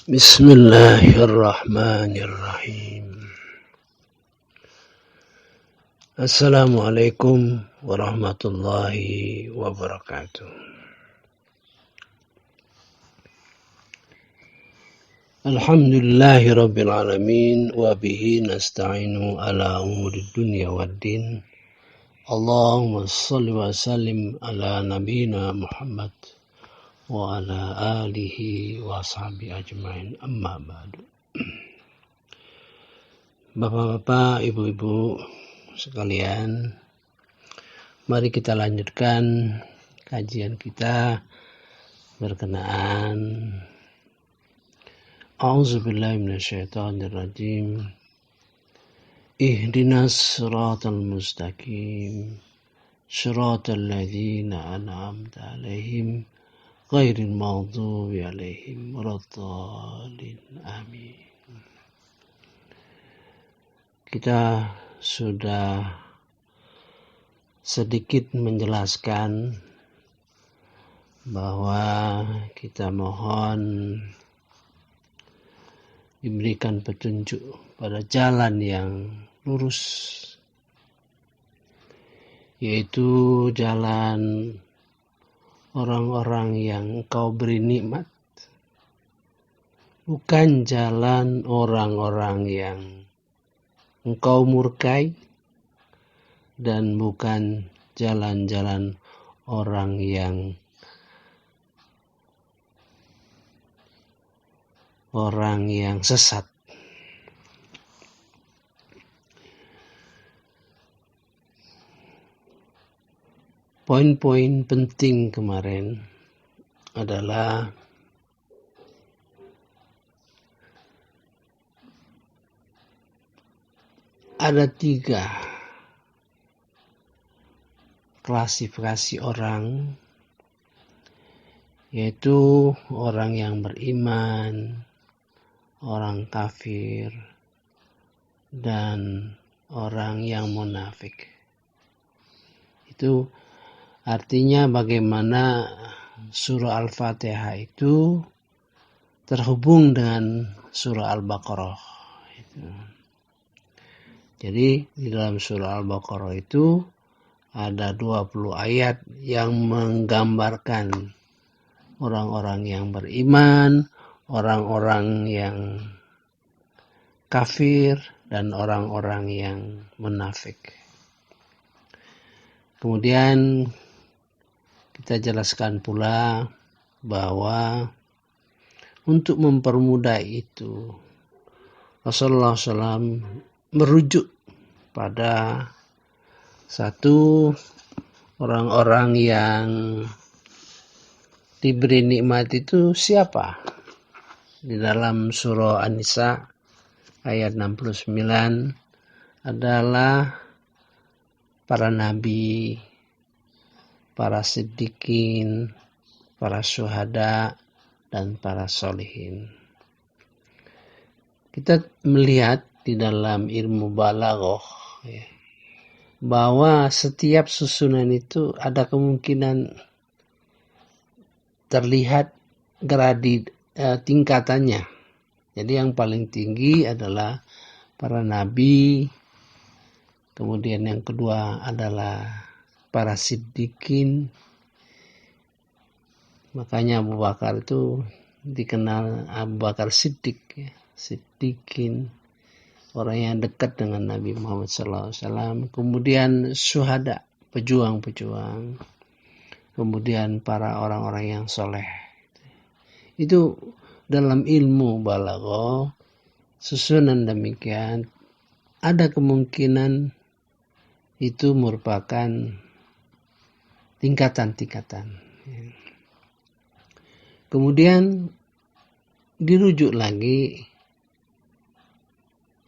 Bismillahirrahmanirrahim. Assalamualaikum warahmatullahi wabarakatuh. Alhamdulillahi rabbil alamin wa bihi nasta'inu ala umuri dunya waddin. Allahumma salli wa sallim ala nabiyyina Muhammad wa ala alihi wa sahbihi ajmain, amma ba'du. Bapak-bapak, ibu-ibu sekalian, mari kita lanjutkan kajian kita berkenaan A'udzubillahi minasyaitonirrajim. Ihdinas siratal mustaqim, siratal ladzina an'amta 'alaihim ghairil maghdubi 'alaihim waladdallin. Amin. Kita sudah sedikit menjelaskan bahwa kita mohon diberikan petunjuk pada jalan yang lurus, yaitu jalan orang-orang yang Engkau beri nikmat, bukan jalan orang-orang yang Engkau murkai, dan bukan jalan-jalan orang yang sesat. Poin-poin penting kemarin adalah ada 3 klasifikasi orang, yaitu orang yang beriman, orang kafir, dan orang yang munafik. Itu artinya bagaimana surah Al-Fatihah itu terhubung dengan surah Al-Baqarah. Jadi di dalam surah Al-Baqarah itu ada 20 ayat yang menggambarkan orang-orang yang beriman, orang-orang yang kafir, dan orang-orang yang munafik. Kemudian kita jelaskan pula bahwa untuk mempermudah itu Rasulullah SAW merujuk pada satu orang-orang yang diberi nikmat itu siapa. Di dalam surah An-Nisa ayat 69 adalah para nabi, para siddiqin, para syuhada, dan para sholihin. Kita melihat di dalam ilmu balaghah bahwa setiap susunan itu ada kemungkinan terlihat tingkatannya. Jadi yang paling tinggi adalah para nabi, kemudian yang kedua adalah para siddiqin. Makanya Abu Bakar itu dikenal Abu Bakar Siddiq, siddiqin, orang yang dekat dengan Nabi Muhammad SAW. Kemudian syuhada, pejuang-pejuang. Kemudian para orang-orang yang soleh. Itu dalam ilmu balaghah, susunan demikian ada kemungkinan itu merupakan tingkatan-tingkatan. Kemudian dirujuk lagi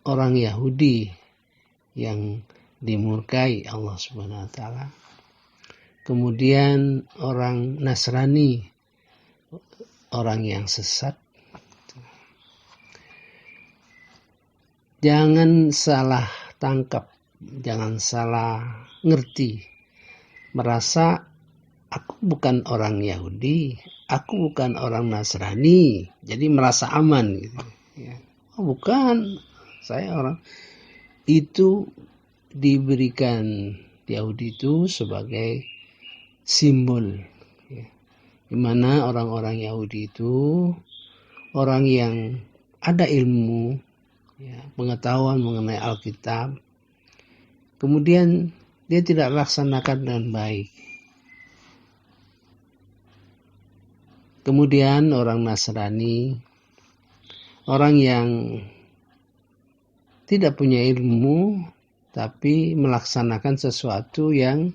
orang Yahudi yang dimurkai Allah Subhanahu wa taala. Kemudian orang Nasrani, orang yang sesat. Jangan salah tangkap, jangan salah ngerti, merasa aku bukan orang Yahudi, aku bukan orang Nasrani, jadi merasa aman gitu. Ya. Oh, bukan, saya orang itu diberikan Yahudi itu sebagai simbol, ya. Di mana orang-orang Yahudi itu orang yang ada ilmu, ya, pengetahuan mengenai Alkitab, kemudian dia tidak laksanakan dengan baik. Kemudian orang Nasrani, orang yang tidak punya ilmu tapi melaksanakan sesuatu yang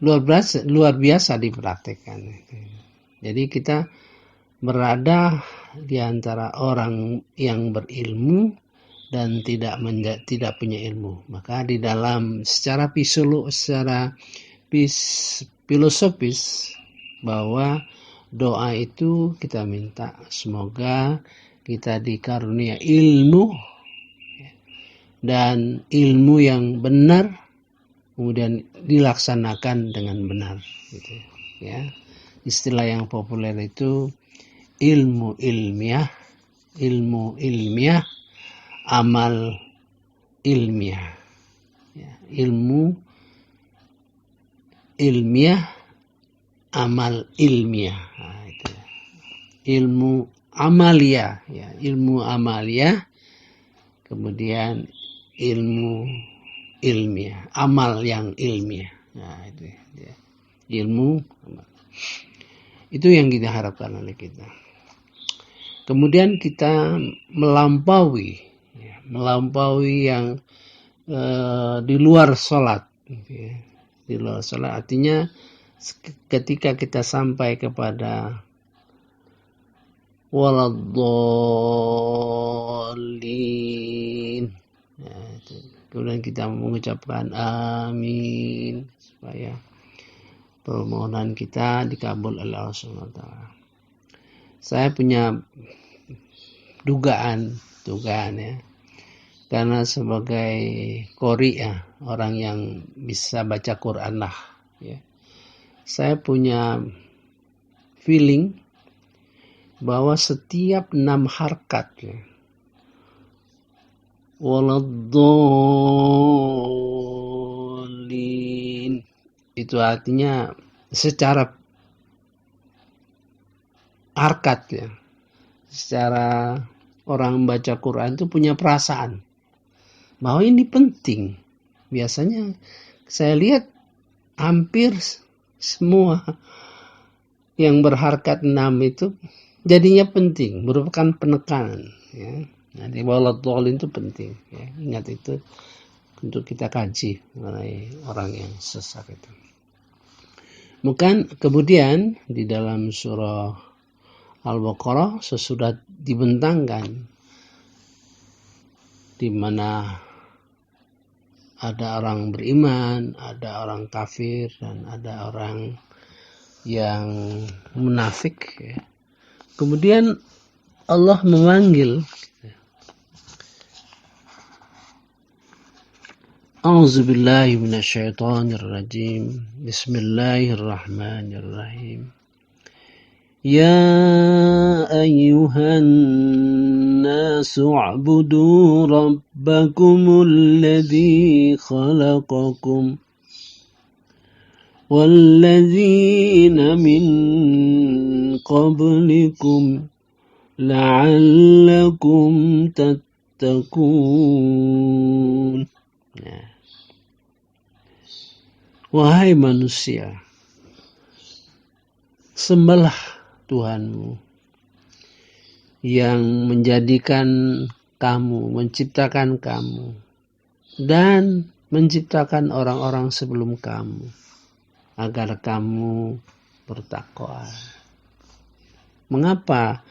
luar biasa dipraktekkan. Jadi kita berada di antara orang yang berilmu dan tidak punya ilmu. Maka di dalam secara filosofis bahwa doa itu kita minta semoga kita dikarunia ilmu dan ilmu yang benar kemudian dilaksanakan dengan benar, gitu ya. Istilah yang populer itu ilmu ilmiah, amal ilmiah. Ya, ilmu ilmiah, amal ilmiah. Nah, itu. Ilmu amalia, ya, ilmu amalia, kemudian ilmu ilmiah, amal yang ilmiah. Nah, itu ya. Ilmu amal. Itu yang kita harapkan oleh kita. Kemudian kita melampaui yang di luar sholat, ya. Di luar sholat artinya ketika kita sampai kepada waladdallin, nah, kemudian kita mengucapkan amin supaya permohonan kita dikabul oleh Allah Subhanahu wa taala. Saya punya dugaan ya. Karena sebagai qori, ya, orang yang bisa baca Quran lah, ya. Saya punya feeling bahwa setiap 6 harkat, ya, waladdallin, itu artinya secara harkat, ya, secara orang membaca Quran itu punya perasaan bahwa ini penting. Biasanya saya lihat hampir semua yang berharkat 6 itu jadinya penting, merupakan penekanan, ya. Nah, di waladdallin itu penting, ya. Ingat itu untuk kita kaji mengenai orang yang sesat itu. Kemudian di dalam surah Al-Baqarah sesudah dibentangkan di mana ada orang beriman, ada orang kafir, dan ada orang yang munafik, ya. Kemudian Allah memanggil, A'udzubillahi minasyaitonirrajim. Bismillahirrahmanirrahim. Ya ayyuhan nasu u'budu rabbakumul ladzi khalaqakum walladzina min qablikum la'allakum tattaqun. Nah. Wahai manusia, sembahlah Tuhanmu yang menjadikan kamu, menciptakan kamu, dan menciptakan orang-orang sebelum kamu, agar kamu bertakwa. Mengapa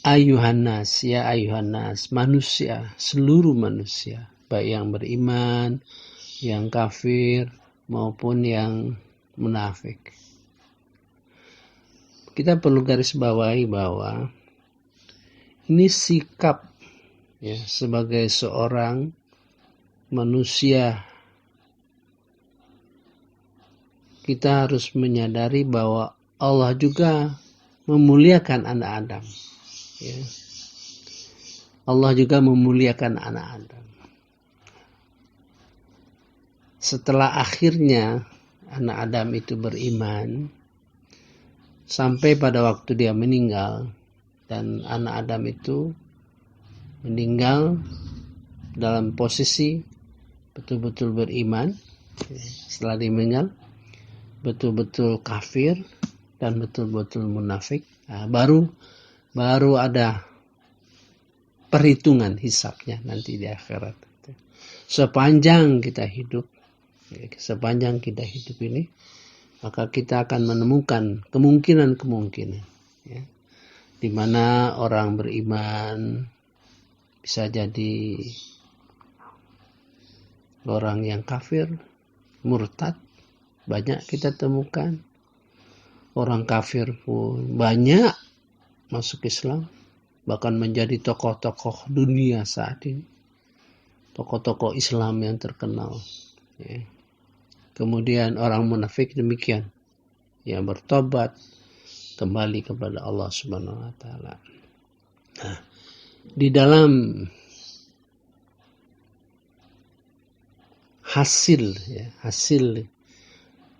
ayuhannas, ya ayuhannas, manusia, seluruh manusia, baik yang beriman, yang kafir, maupun yang munafik. Kita perlu garis bawahi bahwa ini sikap, ya, sebagai seorang manusia, kita harus menyadari bahwa Allah juga memuliakan anak Adam. Ya. Allah juga memuliakan anak Adam. Setelah akhirnya anak Adam itu beriman, sampai pada waktu dia meninggal, dan anak Adam itu meninggal dalam posisi betul-betul beriman, setelah dia meninggal betul-betul kafir dan betul-betul munafik. Nah, baru ada perhitungan hisabnya nanti di akhirat. Sepanjang kita hidup ini, maka kita akan menemukan kemungkinan, ya, di mana orang beriman bisa jadi orang yang kafir, murtad, banyak kita temukan. Orang kafir pun banyak masuk Islam, bahkan menjadi tokoh-tokoh dunia saat ini, tokoh-tokoh Islam yang terkenal. Ya. Kemudian orang munafik demikian, yang bertobat kembali kepada Allah Subhanahu wa taala. Nah, di dalam hasil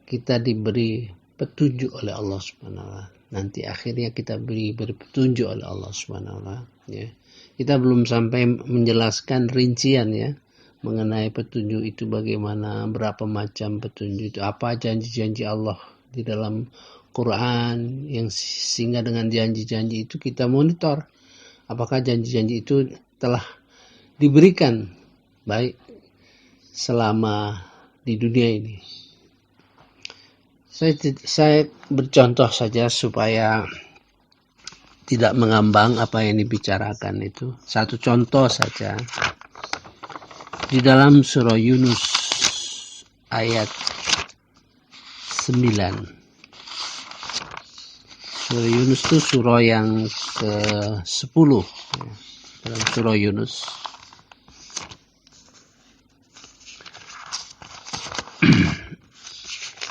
kita diberi petunjuk oleh Allah Subhanahu wa taala. Nanti akhirnya kita beri petunjuk oleh Allah Subhanahu wa taala, ya. Kita belum sampai menjelaskan rincian, ya, mengenai petunjuk itu bagaimana, berapa macam petunjuk itu, apa janji-janji Allah di dalam Quran, yang sehingga dengan janji-janji itu kita monitor apakah janji-janji itu telah diberikan baik selama di dunia ini. Saya bercontoh saja supaya tidak mengambang apa yang dibicarakan itu. Satu contoh saja. Di dalam surah Yunus ayat 9. Surah Yunus itu surah yang ke-10. Dalam surah Yunus.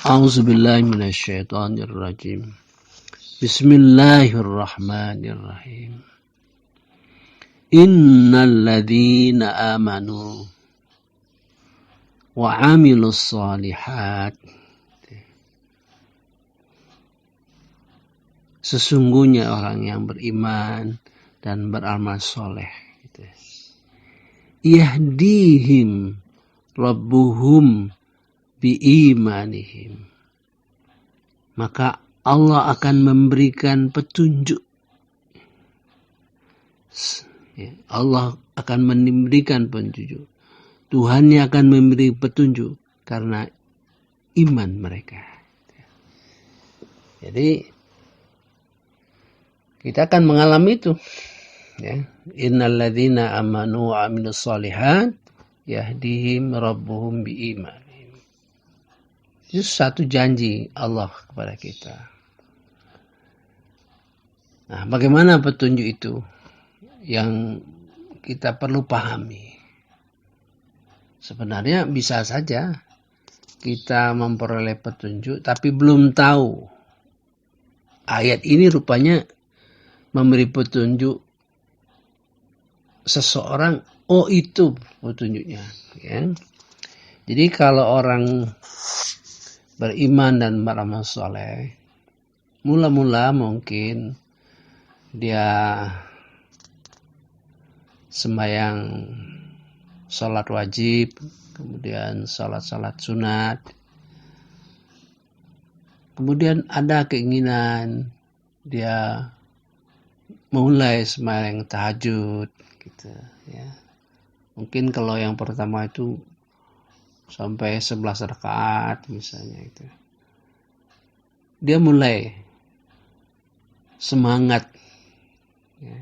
A'udzubillahi minasyaitonirrajim. Bismillahirrahmanirrahim. Innal ladzina amanu wa 'amilus shalihat. Sesungguhnya orang yang beriman dan beramal soleh, yahdihim rabbuhum biimanihim, maka Allah akan memberikan petunjuk. Allah akan memberikan petunjuk. Tuhannya akan memberi petunjuk karena iman mereka. Jadi kita akan mengalami itu, ya. Innal ladzina amanu wa 'amilus shalihat yahdihim rabbuhum biiman. Itu satu janji Allah kepada kita. Nah, bagaimana petunjuk itu yang kita perlu pahami? Sebenarnya bisa saja kita memperoleh petunjuk, tapi belum tahu ayat ini rupanya memberi petunjuk seseorang. Oh, itu petunjuknya, ya. Jadi kalau orang beriman dan beramal soleh, mula-mula mungkin dia sembahyang sholat wajib, kemudian sholat sunat, kemudian ada keinginan dia mulai sembahyang tahajud, gitu, ya. Mungkin kalau yang pertama itu sampai 11 rakaat misalnya itu. Dia mulai semangat, ya,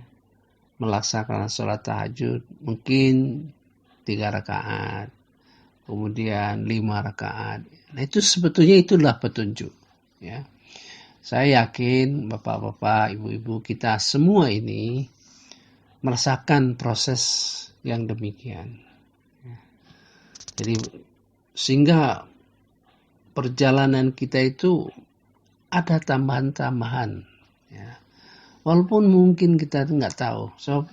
melaksanakan sholat tahajud, mungkin 3 rakaat, kemudian 5 rakaat. Nah, itu sebetulnya itulah petunjuk, ya. Saya yakin bapak-bapak, ibu-ibu, kita semua ini merasakan proses yang demikian. Jadi sehingga perjalanan kita itu ada tambahan-tambahan, ya. Walaupun mungkin kita nggak tahu. So,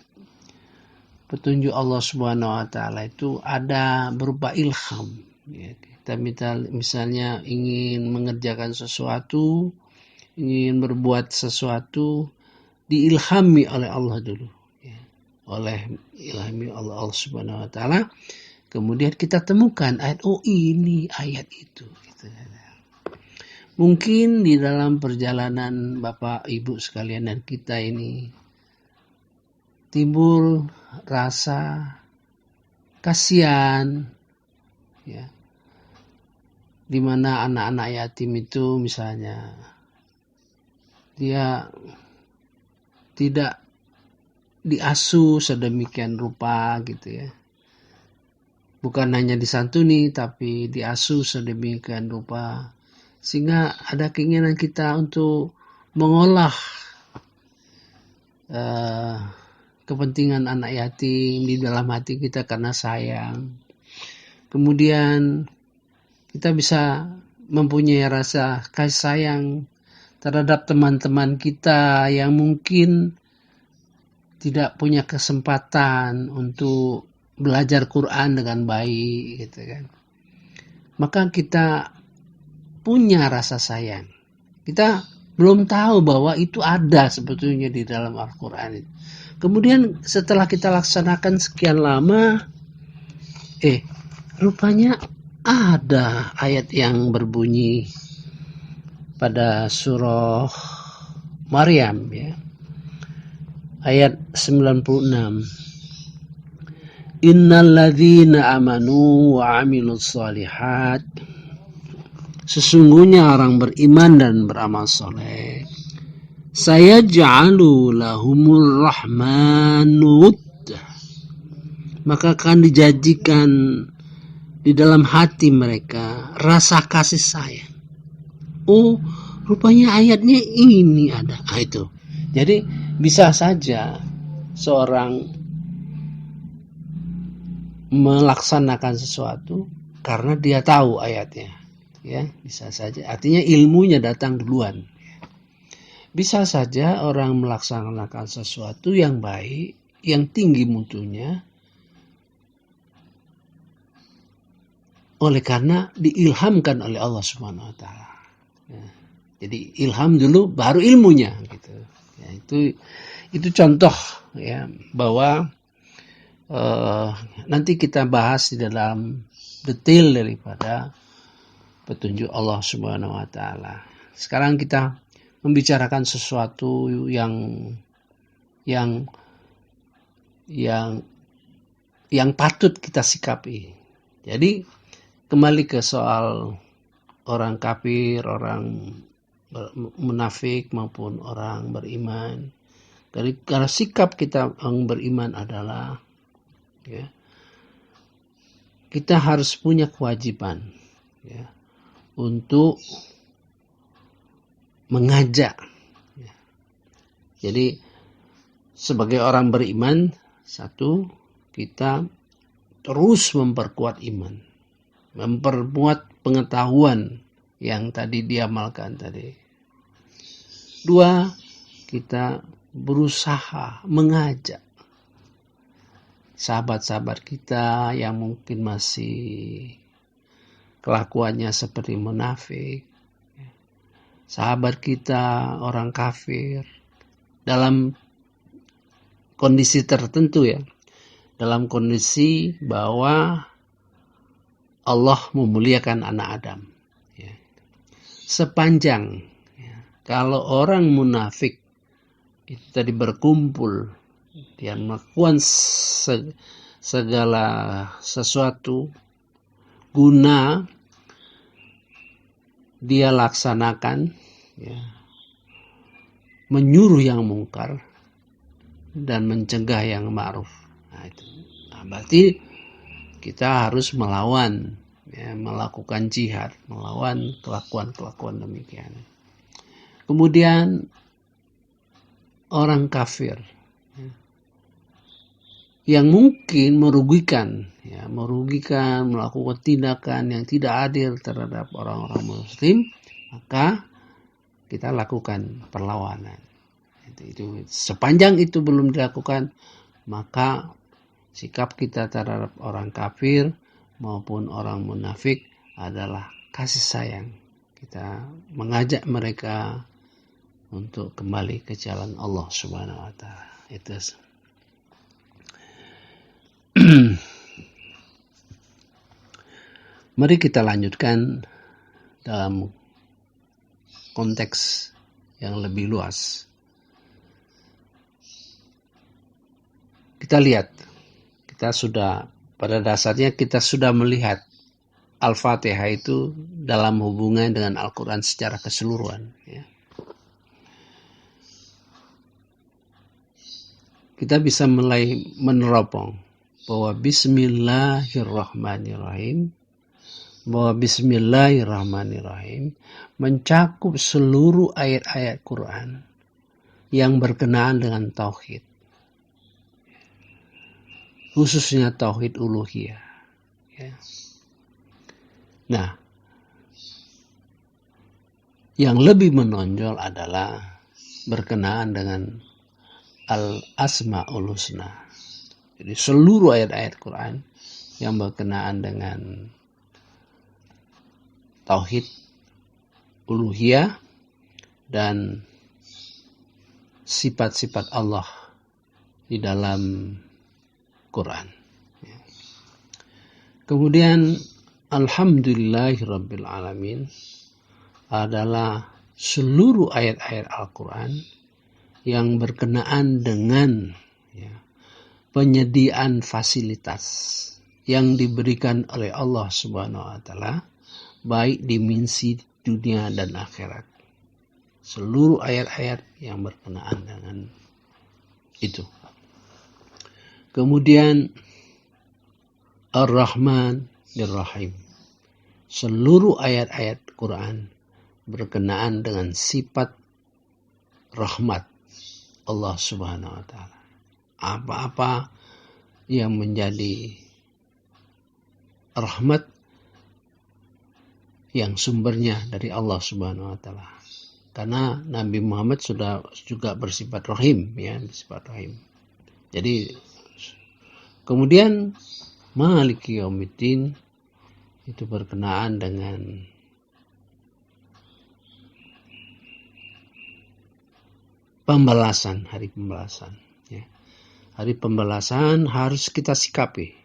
petunjuk Allah Subhanahu wa taala itu ada berupa ilham, ya. Kita misalnya ingin mengerjakan sesuatu, ingin berbuat sesuatu, diilhami oleh Allah dulu, ya. Ilhami Allah Subhanahu wa taala. Kemudian kita temukan ayat, oh ini ayat itu, gitu. Mungkin di dalam perjalanan Bapak Ibu sekalian dan kita ini timbul rasa kasihan, ya, di mana anak-anak yatim itu misalnya dia tidak diasuh sedemikian rupa, gitu ya. Bukan hanya disantuni, tapi diasuh sedemikian rupa, sehingga ada keinginan kita untuk mengolah kepentingan anak yatim di dalam hati kita karena sayang. Kemudian kita bisa mempunyai rasa kasih sayang terhadap teman-teman kita yang mungkin tidak punya kesempatan untuk belajar Quran dengan baik, gitu kan. Maka kita punya rasa sayang. Kita belum tahu bahwa itu ada sebetulnya di dalam Al-Quran. Kemudian setelah kita laksanakan sekian lama, rupanya ada ayat yang berbunyi pada surah Maryam, ya. Ayat 96. Innalladzina amanu wa amilus shalihat, sesungguhnya orang beriman dan beramal soleh, sayaj'alu lahumur rahmanu wuddah, maka akan dijanjikan di dalam hati mereka rasa kasih sayang. Oh, rupanya ayatnya ini ada. Itu. Jadi bisa saja seorang melaksanakan sesuatu karena dia tahu ayatnya. Ya, bisa saja. Artinya ilmunya datang duluan. Bisa saja orang melaksanakan sesuatu yang baik, yang tinggi mutunya, oleh karena diilhamkan oleh Allah Subhanahu wa taala. Ya, jadi ilham dulu baru ilmunya, gitu. Ya, itu contoh, ya, bahwa nanti kita bahas di dalam detail daripada petunjuk Allah Subhanahu wa taala. Sekarang kita membicarakan sesuatu yang patut kita sikapi. Jadi kembali ke soal orang kafir, orang munafik maupun orang beriman. Karena sikap kita yang beriman adalah, ya, kita harus punya kewajiban, ya, untuk mengajak. Ya. Jadi sebagai orang beriman, satu, kita terus memperkuat iman, memperkuat pengetahuan yang tadi diamalkan tadi. Dua, kita berusaha mengajak sahabat-sahabat kita yang mungkin masih kelakuannya seperti munafik, sahabat kita orang kafir, dalam kondisi tertentu, ya, dalam kondisi bahwa Allah memuliakan anak Adam, ya. Sepanjang, ya, kalau orang munafik itu tadi berkumpul, dia melakukan segala sesuatu guna dia laksanakan, ya, menyuruh yang mungkar dan mencegah yang ma'ruf. Nah, berarti kita harus melawan, ya, melakukan jihad, melawan kelakuan-kelakuan demikian. Kemudian orang kafir, ya, yang mungkin merugikan, ya, merugikan, melakukan tindakan yang tidak adil terhadap orang-orang muslim, maka kita lakukan perlawanan. Itu sepanjang itu belum dilakukan, maka sikap kita terhadap orang kafir maupun orang munafik adalah kasih sayang. Kita mengajak mereka untuk kembali ke jalan Allah Subhanahu wa taala. Itu. Mari kita lanjutkan dalam konteks yang lebih luas. Kita lihat, pada dasarnya kita sudah melihat Al-Fatihah itu dalam hubungan dengan Al-Quran secara keseluruhan. Ya. Kita bisa mulai meneropong bahwa Bismillahirrahmanirrahim mencakup seluruh ayat-ayat Quran yang berkenaan dengan tauhid, khususnya tauhid uluhiyah. Ya. Nah, yang lebih menonjol adalah berkenaan dengan Al-Asma'ul Husna. Jadi seluruh ayat-ayat Quran yang berkenaan dengan tauhid uluhiyah dan sifat-sifat Allah di dalam Quran. Kemudian Alhamdulillahirabbil alamin adalah seluruh ayat-ayat Al-Quran yang berkenaan dengan penyediaan fasilitas yang diberikan oleh Allah Subhanahu wa taala baik dimensi dunia dan akhirat. Seluruh ayat-ayat yang berkenaan dengan itu. Kemudian Ar-Rahman Ar-Rahim. Seluruh ayat-ayat Quran berkenaan dengan sifat rahmat Allah Subhanahu wa taala. Apa-apa yang menjadi rahmat yang sumbernya dari Allah Subhanahu wa taala. Karena Nabi Muhammad sudah juga bersifat rahim, ya, bersifat rahim. Jadi kemudian Maliki Yaumiddin itu berkenaan dengan pembalasan, hari pembalasan. Ya. Hari pembalasan harus kita sikapi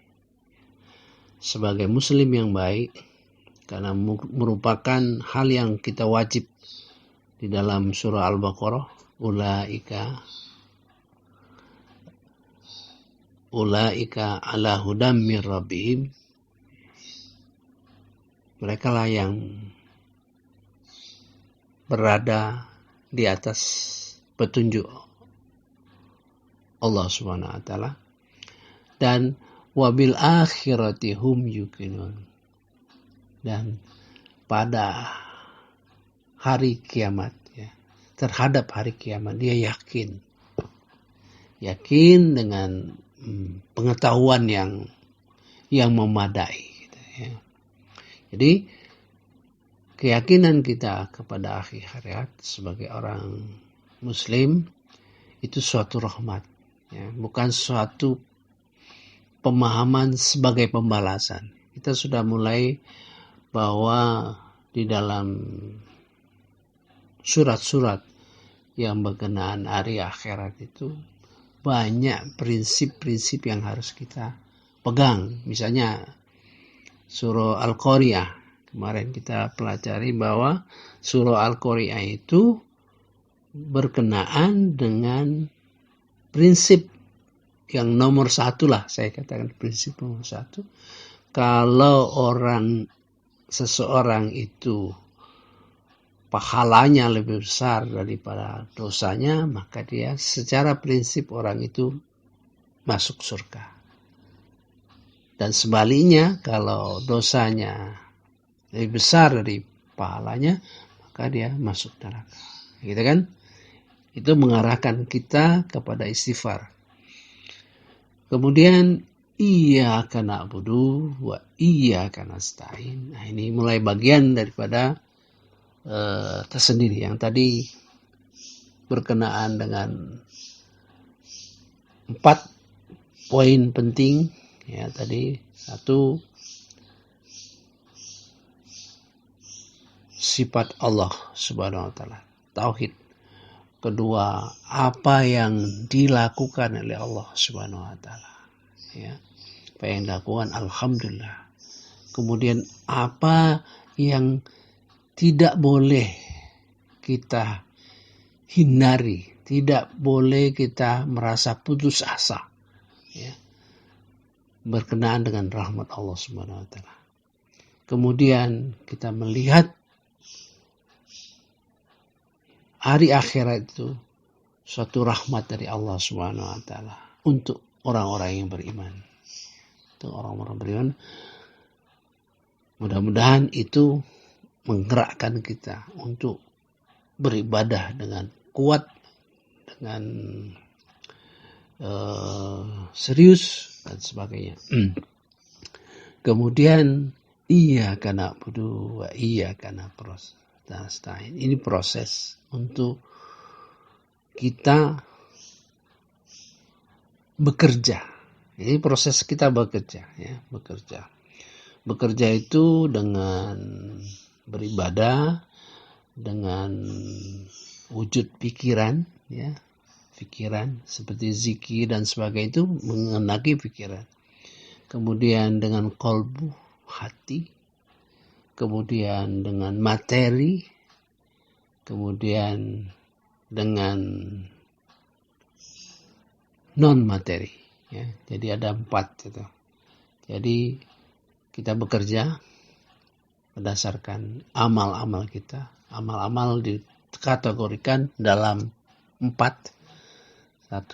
sebagai muslim yang baik, karena merupakan hal yang kita wajib di dalam surah Al-Baqarah. Ulaika ala hudam mir rabbihim. Mereka lah yang berada di atas petunjuk Allah Subhanahu wa taala, dan wabil akhirati hum yuqinun, dan pada hari kiamat, ya, terhadap hari kiamat dia yakin dengan pengetahuan yang memadai, gitu, ya. Jadi keyakinan kita kepada akhir hayat sebagai orang muslim itu suatu rahmat, ya, bukan suatu pemahaman sebagai pembalasan. Kita sudah mulai bahwa di dalam surat-surat yang berkenaan hari akhirat itu banyak prinsip-prinsip yang harus kita pegang. Misalnya surah Al-Qari'ah, kemarin kita pelajari bahwa surah Al-Qari'ah itu berkenaan dengan prinsip yang nomor satu lah, saya katakan prinsip nomor satu. Kalau seseorang itu pahalanya lebih besar daripada dosanya, maka dia secara prinsip orang itu masuk surga. Dan sebaliknya, kalau dosanya lebih besar dari pahalanya, maka dia masuk neraka. Gitu kan? Itu mengarahkan kita kepada istighfar. Kemudian iyyaka na'budu wa iyyaka nasta'in. Nah, ini mulai bagian daripada tersendiri yang tadi berkenaan dengan 4 poin penting ya tadi. 1, sifat Allah Subhanahu wa taala, tauhid. 2, apa yang dilakukan oleh Allah Subhanahu wa taala. Ya. Apa yang dilakukan, alhamdulillah. Kemudian apa yang tidak boleh kita hindari, tidak boleh kita merasa putus asa ya, berkenaan dengan rahmat Allah Subhanahu wa taala. Kemudian kita melihat hari akhirat itu suatu rahmat dari Allah Subhanahu wa taala untuk orang-orang yang beriman. Untuk orang-orang beriman, mudah-mudahan itu menggerakkan kita untuk beribadah dengan kuat, dengan serius dan sebagainya. Kemudian iyyaka na'budu wa iyyaka nasta'in. Ini proses untuk kita bekerja. Ini proses kita bekerja ya, bekerja. Bekerja itu dengan beribadah, dengan wujud pikiran ya, pikiran seperti zikir dan sebagainya itu mengenaki pikiran. Kemudian dengan kolbu, hati. Kemudian dengan materi. Kemudian dengan non materi ya. Jadi ada 4 itu. Jadi kita bekerja berdasarkan amal-amal kita. Amal-amal dikategorikan dalam 4. 1,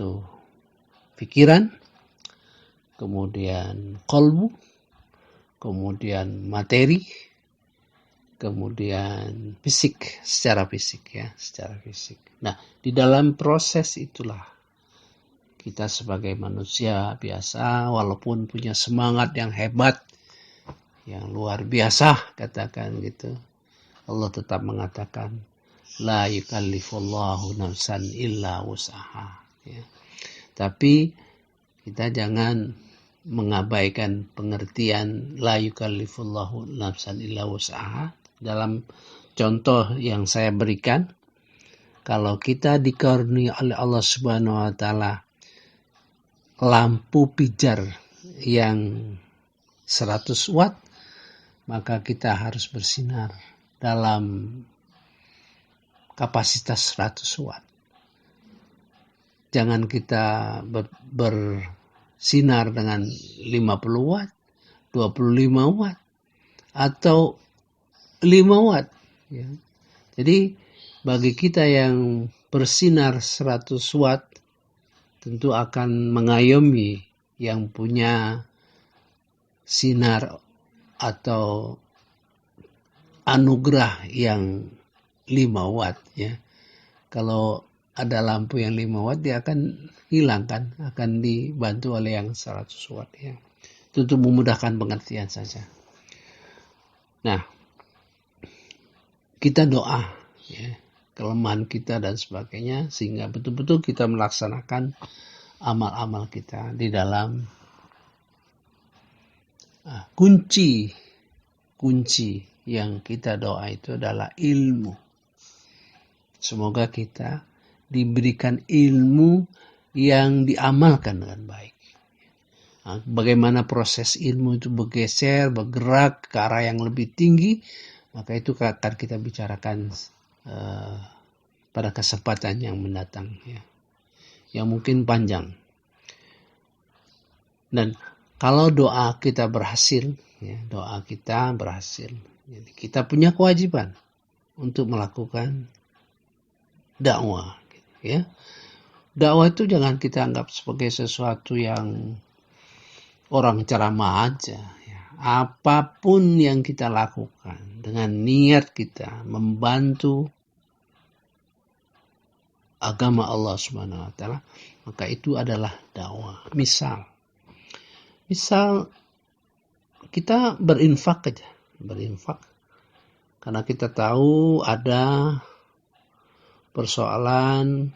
pikiran, kemudian kolbu, kemudian materi, kemudian fisik, secara fisik ya, secara fisik. Nah, di dalam proses itulah kita sebagai manusia biasa, walaupun punya semangat yang hebat, yang luar biasa, katakan gitu, Allah tetap mengatakan, la yukallifullahu nafsan illa wus'aha. Ya. Tapi kita jangan mengabaikan pengertian la yukallifullahu nafsan illa wus'aha. Dalam contoh yang saya berikan, kalau kita dikaruniai oleh Allah Subhanahu wa taala lampu pijar yang 100 watt, maka kita harus bersinar dalam kapasitas 100 watt. Jangan kita bersinar dengan 50 watt, 25 watt, atau 5 watt. Ya. Jadi bagi kita yang bersinar 100 watt, tentu akan mengayomi yang punya sinar atau anugerah yang 5 watt. Ya. Kalau ada lampu yang 5 watt, dia akan hilang kan, akan dibantu oleh yang 100 watt. Ya. Itu untuk memudahkan pengertian saja. Nah, kita doa, ya, kelemahan kita dan sebagainya, sehingga betul-betul kita melaksanakan amal-amal kita di dalam kunci yang kita doa itu adalah ilmu. Semoga kita diberikan ilmu yang diamalkan dengan baik. Nah, bagaimana proses ilmu itu bergeser, bergerak ke arah yang lebih tinggi, maka itu akan kita bicarakan pada kesempatan yang mendatang, ya, yang mungkin panjang. Dan kalau doa kita berhasil, ya, doa kita berhasil, jadi kita punya kewajiban untuk melakukan dakwah. Ya, dakwah itu jangan kita anggap sebagai sesuatu yang orang ceramah aja. Ya. Apapun yang kita lakukan dengan niat kita membantu agama Allah Subhanahu wa taala, maka itu adalah dakwah. Misal Misal kita berinfak aja, berinfak. Karena kita tahu ada persoalan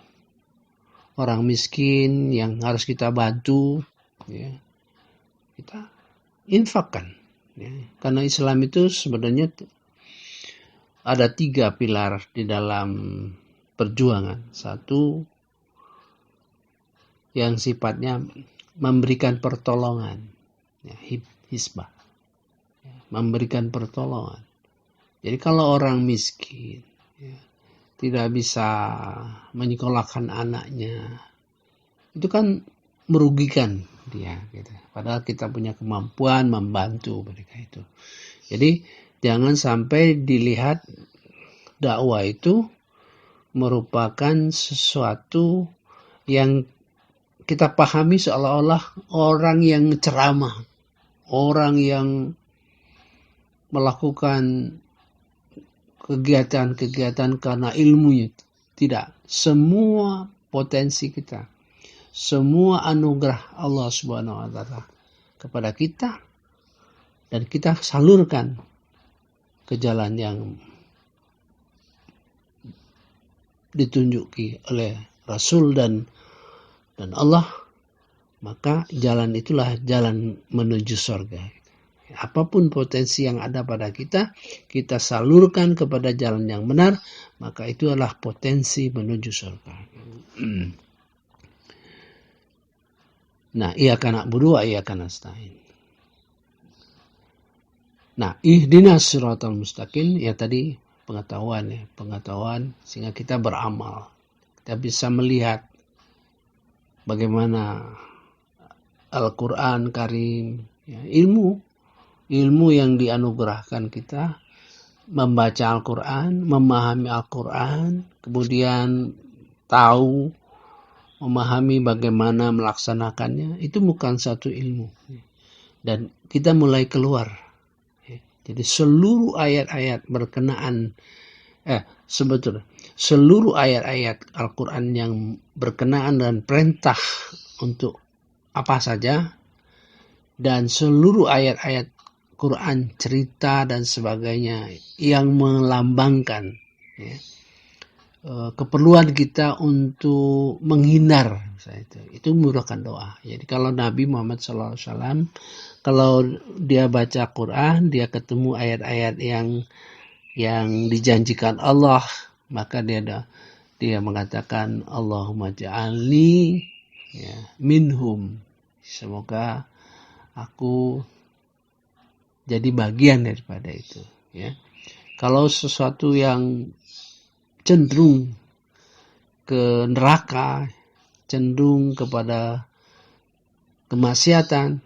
orang miskin yang harus kita bantu, ya, kita infakkan. Ya. Karena Islam itu sebenarnya ada 3 pilar di dalam perjuangan. Satu, yang sifatnya memberikan pertolongan, ya, hisbah, ya, memberikan pertolongan. Jadi kalau orang miskin, ya, tidak bisa menyekolahkan anaknya, itu kan merugikan dia, gitu. Padahal kita punya kemampuan membantu mereka itu. Jadi jangan sampai dilihat dakwah itu merupakan sesuatu yang kita pahami seolah-olah orang yang ceramah, orang yang melakukan kegiatan-kegiatan karena ilmunya. Tidak. Semua potensi kita, semua anugerah Allah Subhanahu wa taala kepada kita, dan kita salurkan ke jalan yang ditunjuki oleh Rasul dan Allah, maka jalan itulah jalan menuju surga. Apapun potensi yang ada pada kita, kita salurkan kepada jalan yang benar, maka itu adalah potensi menuju surga. Nah, iyyaka na'budu wa iyyaka nasta'in. Nah, ihdinas siratal mustaqim, ya tadi pengetahuan sehingga kita beramal. Kita bisa melihat bagaimana Al-Quran Karim, ya, ilmu yang dianugerahkan kita, membaca Al-Quran, memahami Al-Quran, kemudian tahu, memahami bagaimana melaksanakannya, itu bukan satu ilmu. Dan kita mulai keluar. Jadi seluruh ayat-ayat berkenaan, sebetulnya seluruh ayat-ayat Al-Quran yang berkenaan dan perintah untuk apa saja, dan seluruh ayat-ayat Quran, cerita dan sebagainya yang melambangkan, ya, keperluan kita untuk menghindar, itu merupakan doa. Jadi kalau Nabi Muhammad SAW, kalau dia baca Quran, dia ketemu ayat-ayat yang dijanjikan Allah, maka dia mengatakan Allahumma ja'alni, ya, minhum, semoga aku jadi bagian daripada itu, ya. Kalau sesuatu yang cenderung ke neraka, cenderung kepada kemaksiatan,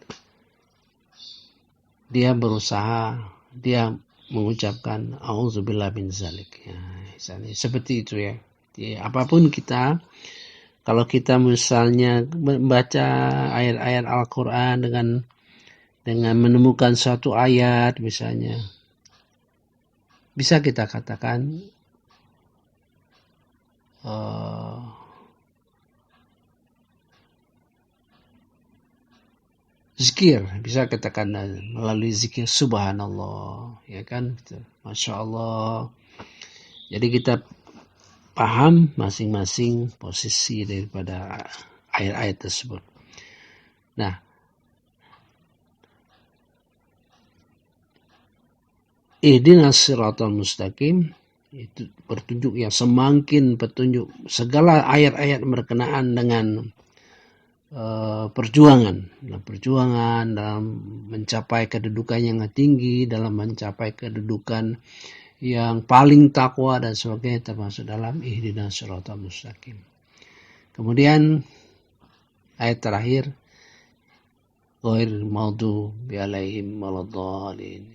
dia mengucapkan auzubillah min zalik, ya, seperti itu, ya. Jadi, apapun kita, kalau kita misalnya membaca ayat-ayat Al-Quran dengan menemukan suatu ayat misalnya, bisa kita katakan zikir, bisa katakan melalui zikir subhanallah, ya kan, masya Allah. Jadi kita paham masing-masing posisi daripada ayat-ayat tersebut. Nah, ihdinas siratal mustaqim itu petunjuk, yang semakin petunjuk segala ayat-ayat berkenaan dengan perjuangan dalam mencapai kedudukan yang tinggi, dalam mencapai kedudukan yang paling takwa dan sebagainya, termasuk dalam ihdinas siratal mustaqim. Kemudian ayat terakhir, ghairil maghdubi alaihim waladdallin.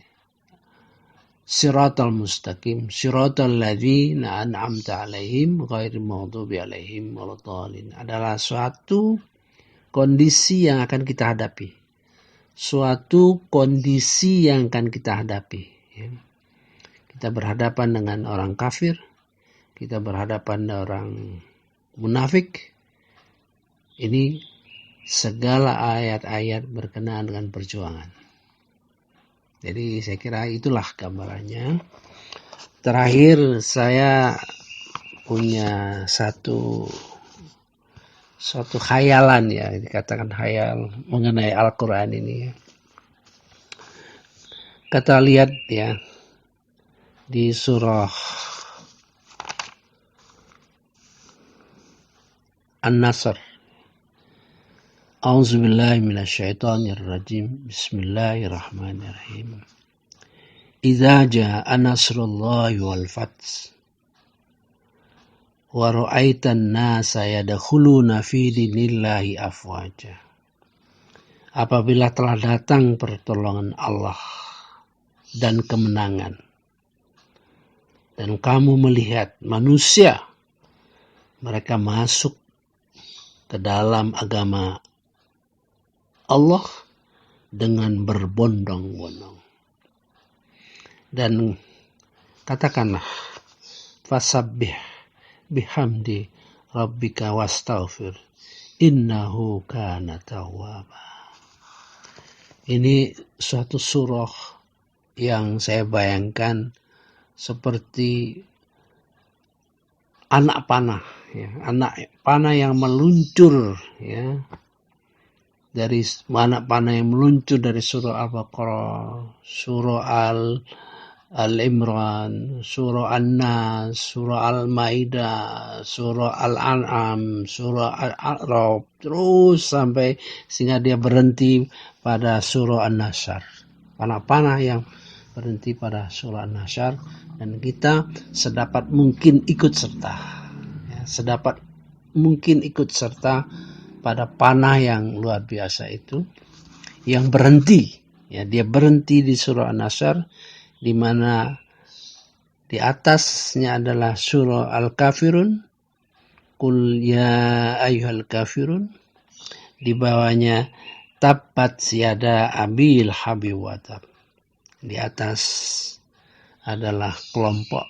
Siratal mustaqim, siratal ladzina an'amta alaihim ghairil maghdubi alaihim waladdallin, adalah suatu kondisi yang akan kita hadapi. Suatu kondisi yang akan kita hadapi, ya. Kita berhadapan dengan orang kafir, kita berhadapan dengan orang munafik. Ini segala ayat-ayat berkenaan dengan perjuangan. Jadi saya kira itulah gambarannya. Terakhir saya punya satu khayalan, ya, dikatakan khayal mengenai Al-Quran ini. Kita lihat ya di surah An-Nasr. A'udzubillahi minasyaitonirrajim. Bismillahirrahmanirrahim. Idza jaa'a nasrullahi wal fath wa ra'aitan nasa yadkhuluna fi dinillahi afwaja. Apabila telah datang pertolongan Allah dan kemenangan, dan kamu melihat manusia mereka masuk ke dalam agama Allah dengan berbondong-bondong. Dan katakanlah, fasabbih bihamdi rabbika wastaghfir innahu kana tawwaba. Ini suatu surah yang saya bayangkan seperti anak panah, ya, anak panah yang meluncur, ya, dari anak panah yang meluncur dari surah Al-Baqarah, surah Al-Imran, surah An-Nas, surah Al-Maidah, surah Al-An'am, surah Al-A'raf, terus sampai sehingga dia berhenti pada surah An-Nasr. Panah-panah yang berhenti pada surah An-Nasr, dan kita sedapat mungkin ikut serta, ya, sedapat mungkin ikut serta pada panah yang luar biasa itu, yang berhenti, ya, dia berhenti di surah An-Nasr, di mana di atasnya adalah surah Al-Kafirun, Qul ya ayyuhal kafirun, di bawahnya Tabbat yada abil habib wa tab. Di atas adalah kelompok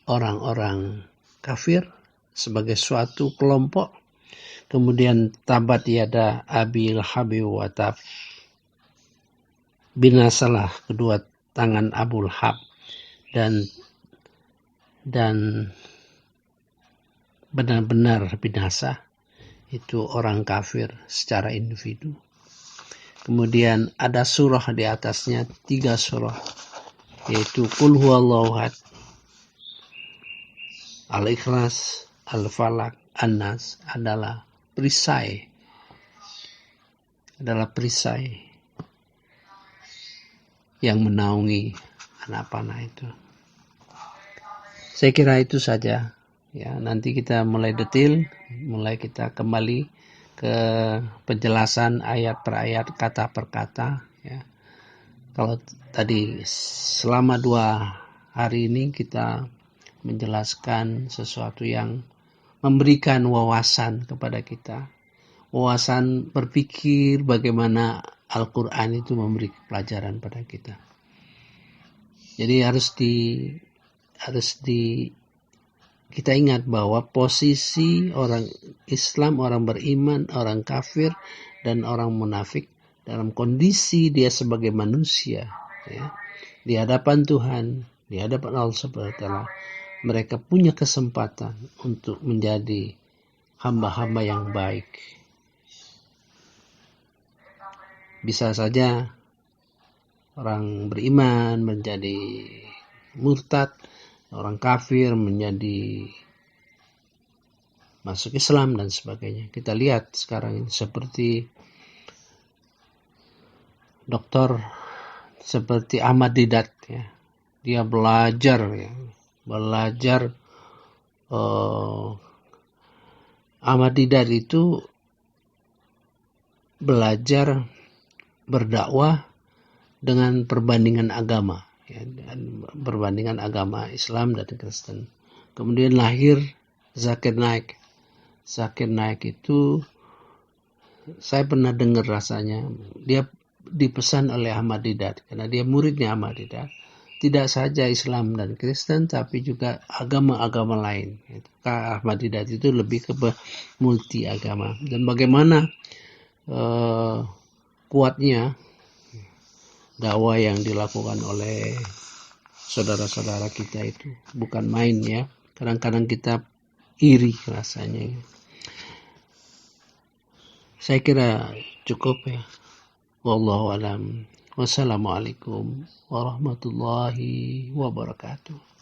orang-orang kafir sebagai suatu kelompok. Kemudian Tabbat yada abil habib wa tab, binasalah kedua tangan Abu Lahab, dan benar-benar binasa itu orang kafir secara individu. Kemudian ada surah di atasnya, 3 surah, yaitu Qul huwallahu ahad, Al-Ikhlas, Al-Falaq, An-Nas, adalah perisai yang menaungi anak panah itu. Saya kira itu saja, ya. Nanti kita mulai detail, mulai kita kembali ke penjelasan ayat per ayat, kata per kata, ya. Kalau tadi selama 2 hari ini kita menjelaskan sesuatu yang memberikan wawasan kepada kita, wawasan berpikir bagaimana Al-Quran itu memberi pelajaran pada kita. Jadi kita ingat bahwa posisi orang Islam, orang beriman, orang kafir, dan orang munafik dalam kondisi dia sebagai manusia, ya, di hadapan Tuhan, di hadapan Allah Subhanahu wa Ta'ala, mereka punya kesempatan untuk menjadi hamba-hamba yang baik. Bisa saja orang beriman menjadi murtad, orang kafir menjadi masuk Islam dan sebagainya. Kita lihat sekarang ini seperti dokter seperti Ahmad Didat, ya. Dia belajar Ahmad Didat itu belajar berdakwah dengan perbandingan agama, ya, dan perbandingan agama Islam dan Kristen. Kemudian lahir Zakir Naik. Zakir Naik itu saya pernah dengar rasanya, dia dipesan oleh Ahmad Didat karena dia muridnya Ahmad Didat. tidak saja Islam dan Kristen, tapi juga agama-agama lain. Ahmad Didat itu lebih ke multi agama. Dan bagaimana kuatnya dakwah yang dilakukan oleh saudara-saudara kita itu bukan main ya. Kadang-kadang kita iri rasanya. Saya kira cukup ya. Wallahu alam. Wassalamualaikum warahmatullahi wabarakatuh.